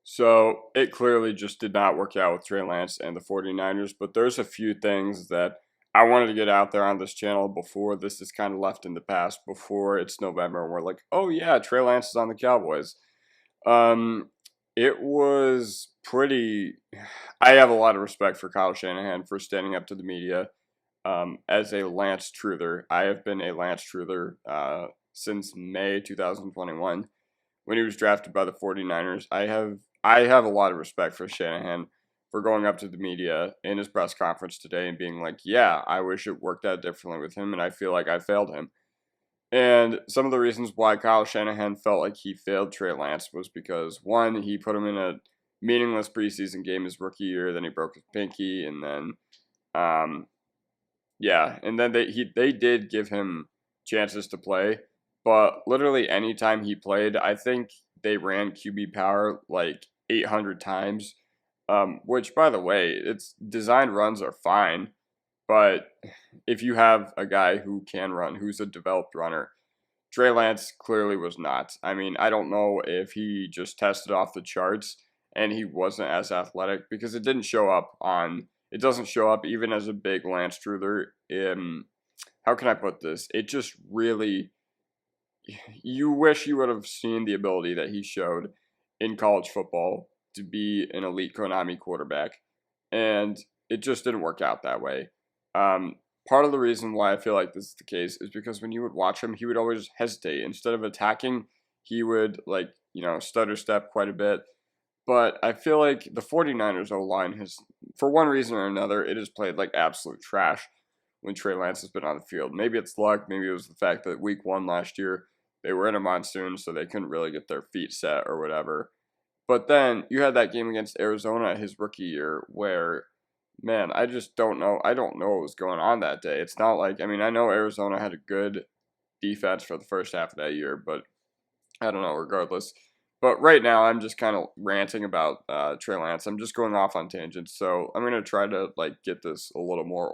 So it clearly just did not work out with Trey Lance and the 49ers, but there's a few things that I wanted to get out there on this channel before this is kind of left in the past, before it's November and we're like, oh yeah, Trey Lance is on the Cowboys. Um, it was pretty. I have a lot of respect for Kyle Shanahan for standing up to the media. As a Lance truther, I have been a Lance truther since May 2021 when he was drafted by the 49ers. I have a lot of respect for Shanahan for going up to the media in his press conference today and being like, "Yeah, I wish it worked out differently with him, and I feel like I failed him." And some of the reasons why Kyle Shanahan felt like he failed Trey Lance was because one, he put him in a meaningless preseason game his rookie year, then he broke his pinky, and then um, yeah, and then they did give him chances to play, but literally anytime he played, I think they ran QB power like 800 times. Which, by the way, it's designed runs are fine, but if you have a guy who can run, who's a developed runner, Trey Lance clearly was not. I mean, I don't know if he just tested off the charts and he wasn't as athletic because it didn't show up on. It doesn't show up even as a big Lance truther. How can I put this? It just really. You wish you would have seen the ability that he showed in college football to be an elite Konami quarterback, and it just didn't work out that way. Um, Part of the reason why I feel like this is the case is because when you would watch him, he would always hesitate. Instead of attacking, he would, like, stutter step quite a bit. But I feel like the 49ers O line has, for one reason or another, it has played like absolute trash when Trey Lance has been on the field. Maybe it's luck, maybe it was the fact that week one last year they were in a monsoon, so they couldn't really get their feet set or whatever. But then you had that game against Arizona his rookie year where, man, I just don't know. I don't know what was going on that day. It's not like, I mean, I know Arizona had a good defense for the first half of that year, but I don't know, regardless. But right now, I'm just kind of ranting about Trey Lance. I'm just going off on tangents, so I'm gonna try to like get this a little more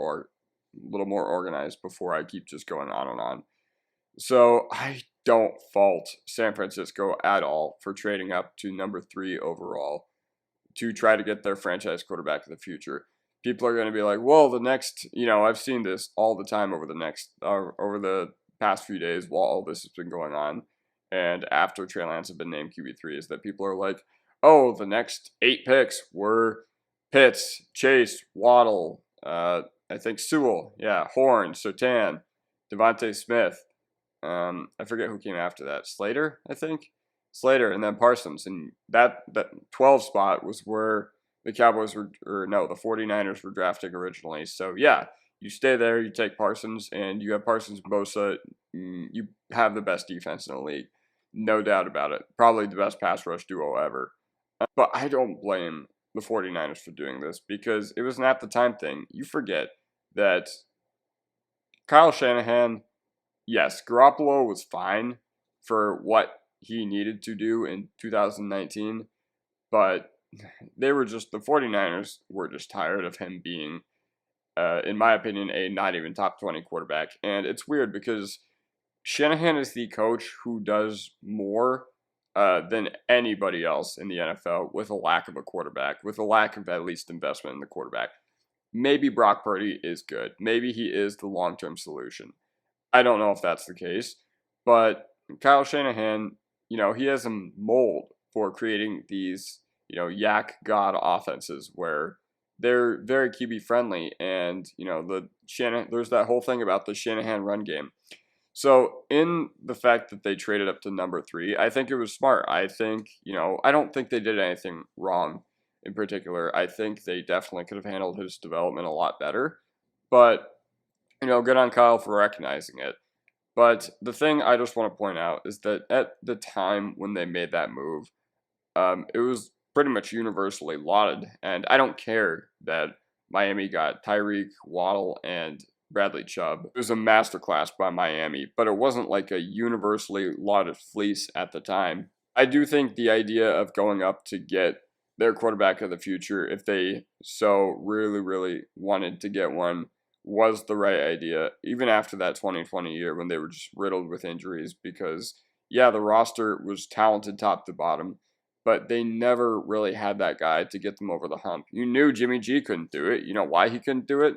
organized before I keep just going on and on. So I don't fault San Francisco at all for trading up to number 3 overall to try to get their franchise quarterback of the future. People are going to be like, "Well, the next, I've seen this all the time over the past few days while all this has been going on, and after Trey Lance has been named QB3, is that people are like, "Oh, the next 8 picks were Pitts, Chase, Waddle, I think Sewell, yeah, Horn, Sertan, Devontae Smith." I forget who came after that. Slater, I think. Slater, and then Parsons, and that 12 spot was where the Cowboys were, or no, the 49ers were drafting originally. So yeah, you stay there, you take Parsons, and you have Parsons and Bosa. You have the best defense in the league, no doubt about it. Probably the best pass rush duo ever. But I don't blame the 49ers for doing this because it was an at the time thing. You forget that Kyle Shanahan. Yes, Garoppolo was fine for what he needed to do in 2019, but the 49ers were just tired of him being, in my opinion, a not even top 20 quarterback. And it's weird because Shanahan is the coach who does more than anybody else in the NFL with a lack of a quarterback, with a lack of at least investment in the quarterback. Maybe Brock Purdy is good. Maybe he is the long term solution. I don't know if that's the case, but Kyle Shanahan, he has a mold for creating these, yak god offenses where they're very QB friendly, and there's that whole thing about the Shanahan run game. So in the fact that they traded up to number 3, I think it was smart. I think, I don't think they did anything wrong in particular. I think they definitely could have handled his development a lot better, but good on Kyle for recognizing it. But the thing I just want to point out is that at the time when they made that move, it was pretty much universally lauded. And I don't care that Miami got Tyreek, Waddle, and Bradley Chubb. It was a masterclass by Miami, but it wasn't like a universally lauded fleece at the time. I do think the idea of going up to get their quarterback of the future, if they so really, really wanted to get one, was the right idea, even after that 2020 year when they were just riddled with injuries because, yeah, the roster was talented top to bottom, but they never really had that guy to get them over the hump. You knew Jimmy G couldn't do it. You know why he couldn't do it?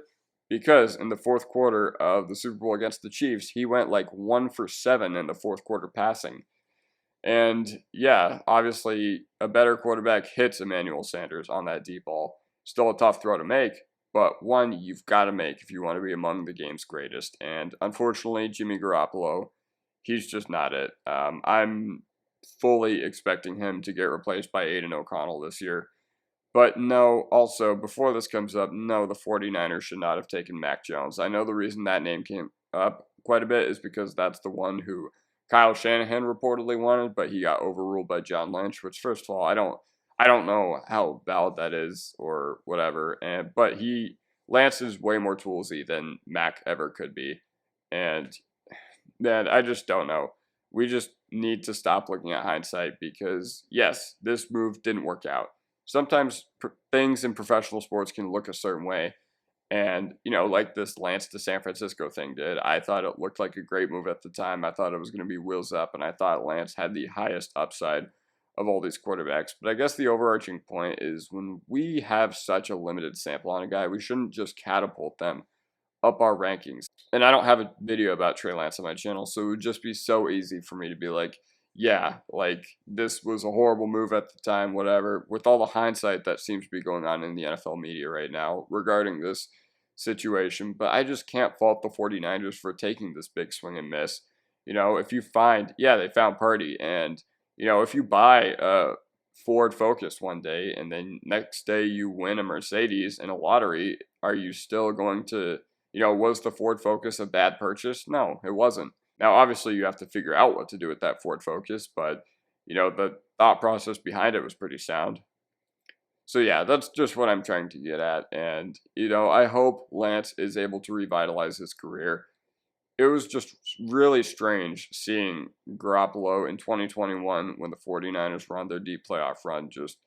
Because in the fourth quarter of the Super Bowl against the Chiefs, he went like 1 for 7 in the fourth quarter passing. And yeah, obviously a better quarterback hits Emmanuel Sanders on that deep ball. Still a tough throw to make, but one you've got to make if you want to be among the game's greatest. And unfortunately, Jimmy Garoppolo, he's just not it. I'm fully expecting him to get replaced by Aiden O'Connell this year. But no, also, before this comes up, no, the 49ers should not have taken Mac Jones. I know the reason that name came up quite a bit is because that's the one who Kyle Shanahan reportedly wanted, but he got overruled by John Lynch, which first of all, I don't know how valid that is or whatever. But Lance is way more toolsy than Mac ever could be. And man, I just don't know. We just need to stop looking at hindsight because yes, this move didn't work out. Sometimes things in professional sports can look a certain way. And, like this Lance to San Francisco thing did, I thought it looked like a great move at the time. I thought it was going to be wheels up, and I thought Lance had the highest upside of all these quarterbacks. But I guess the overarching point is when we have such a limited sample on a guy, we shouldn't just catapult them up our rankings. And I don't have a video about Trey Lance on my channel, so it would just be so easy for me to be like, yeah, like this was a horrible move at the time, whatever. With all the hindsight that seems to be going on in the NFL media right now regarding this situation, but I just can't fault the 49ers for taking this big swing and miss. If you find, yeah, they found Purdy, and, if you buy a Ford Focus one day and then next day you win a Mercedes in a lottery, are you still going to, was the Ford Focus a bad purchase? No, it wasn't. Now, obviously, you have to figure out what to do with that Ford Focus, but, the thought process behind it was pretty sound. So, yeah, that's just what I'm trying to get at. And, I hope Lance is able to revitalize his career. It was just really strange seeing Garoppolo in 2021 when the 49ers were on their deep playoff run just,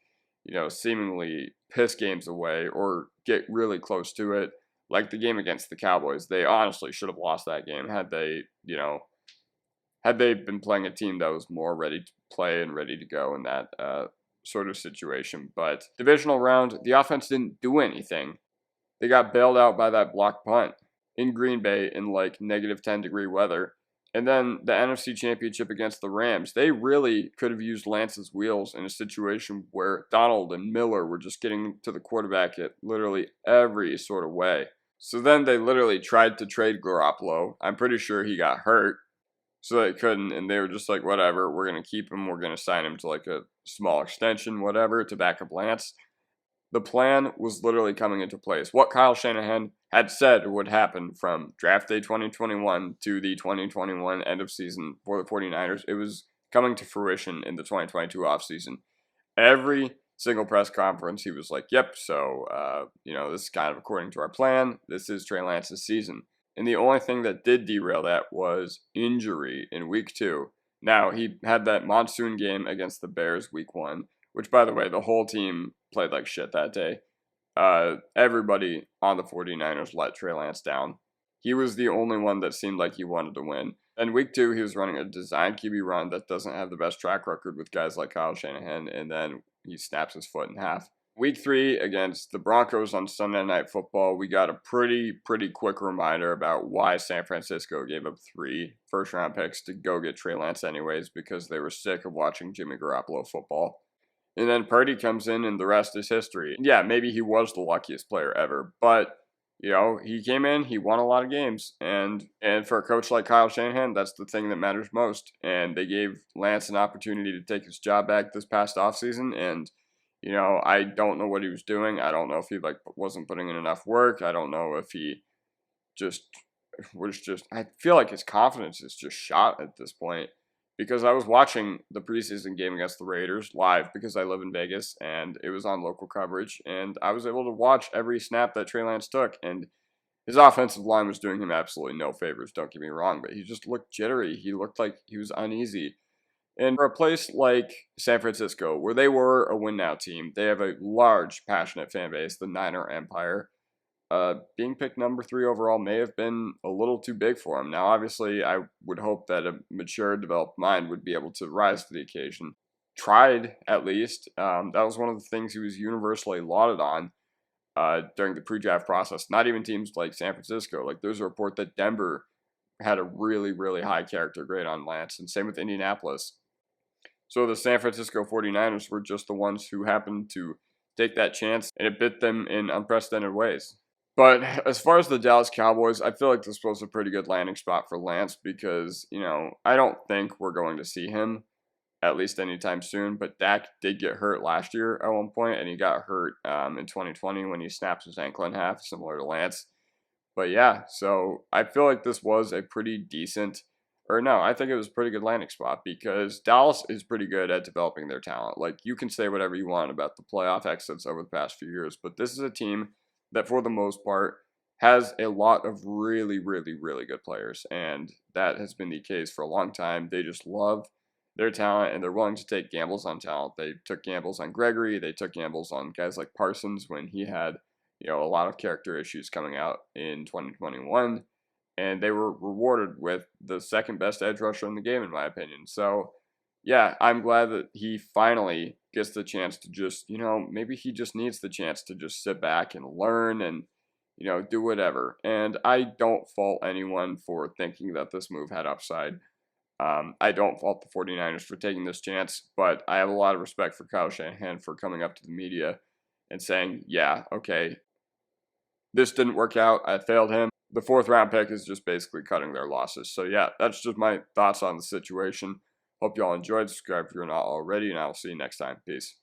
seemingly piss games away or get really close to it. Like the game against the Cowboys, they honestly should have lost that game had they been playing a team that was more ready to play and ready to go in that sort of situation. But divisional round, the offense didn't do anything. They got bailed out by that block punt in Green Bay in like negative 10-degree weather. And then the NFC Championship against the Rams, they really could have used Lance's wheels in a situation where Donald and Miller were just getting to the quarterback at literally every sort of way. So then they literally tried to trade Garoppolo. I'm pretty sure he got hurt, so they couldn't, and they were just like, whatever, we're going to keep him, we're going to sign him to like a small extension, whatever, to back up Lance. The plan was literally coming into place. What Kyle Shanahan had said would happen from draft day 2021 to the 2021 end of season for the 49ers, it was coming to fruition in the 2022 offseason. Every single press conference, he was like, yep, so, this is kind of according to our plan. This is Trey Lance's season. And the only thing that did derail that was injury in week 2. Now, he had that monsoon game against the Bears week 1, which, by the way, the whole team played like shit that day. Everybody on the 49ers let Trey Lance down. He was the only one that seemed like he wanted to win. And week 2, he was running a design QB run that doesn't have the best track record with guys like Kyle Shanahan, and then he snaps his foot in half. Week 3 against the Broncos on Sunday Night Football, we got a pretty quick reminder about why San Francisco gave up 3 first-round picks to go get Trey Lance anyways, because they were sick of watching Jimmy Garoppolo football. And then Purdy comes in, and the rest is history. Yeah, maybe he was the luckiest player ever, but he came in, he won a lot of games, and for a coach like Kyle Shanahan, that's the thing that matters most. And they gave Lance an opportunity to take his job back this past offseason, and I don't know what he was doing. I don't know if he wasn't putting in enough work. I don't know if he I feel like his confidence is just shot at this point. Because I was watching the preseason game against the Raiders live because I live in Vegas and it was on local coverage, and I was able to watch every snap that Trey Lance took, and his offensive line was doing him absolutely no favors, don't get me wrong, but he just looked jittery. He looked like he was uneasy. And for a place like San Francisco, where they were a win-now team, they have a large, passionate fan base, the Niner Empire. Being picked number 3 overall may have been a little too big for him. Now, obviously, I would hope that a mature, developed mind would be able to rise to the occasion. tried at least. That was one of the things he was universally lauded on during the pre-draft process. Not even teams like San Francisco. Like there's a report that Denver had a really, really high character grade on Lance, and same with Indianapolis. So the San Francisco 49ers were just the ones who happened to take that chance, and it bit them in unprecedented ways. But as far as the Dallas Cowboys, I feel like this was a pretty good landing spot for Lance because, I don't think we're going to see him at least anytime soon. But Dak did get hurt last year at one point, and he got hurt in 2020 when he snapped his ankle in half, similar to Lance. But yeah, so I feel like this was a pretty decent, or no, I think it was a pretty good landing spot because Dallas is pretty good at developing their talent. Like you can say whatever you want about the playoff exits over the past few years, but this is a team that for the most part has a lot of really, really, really good players. And that has been the case for a long time. They just love their talent and they're willing to take gambles on talent. They took gambles on Gregory. They took gambles on guys like Parsons when he had a lot of character issues coming out in 2021, and they were rewarded with the second best edge rusher in the game, in my opinion. So, yeah, I'm glad that he finally gets the chance to just, maybe he just needs the chance to just sit back and learn and, do whatever. And I don't fault anyone for thinking that this move had upside. I don't fault the 49ers for taking this chance, but I have a lot of respect for Kyle Shanahan for coming up to the media and saying, yeah, okay, this didn't work out. I failed him. The fourth round pick is just basically cutting their losses. So, yeah, that's just my thoughts on the situation. Hope you all enjoyed. Subscribe if you're not already, and I will see you next time. Peace.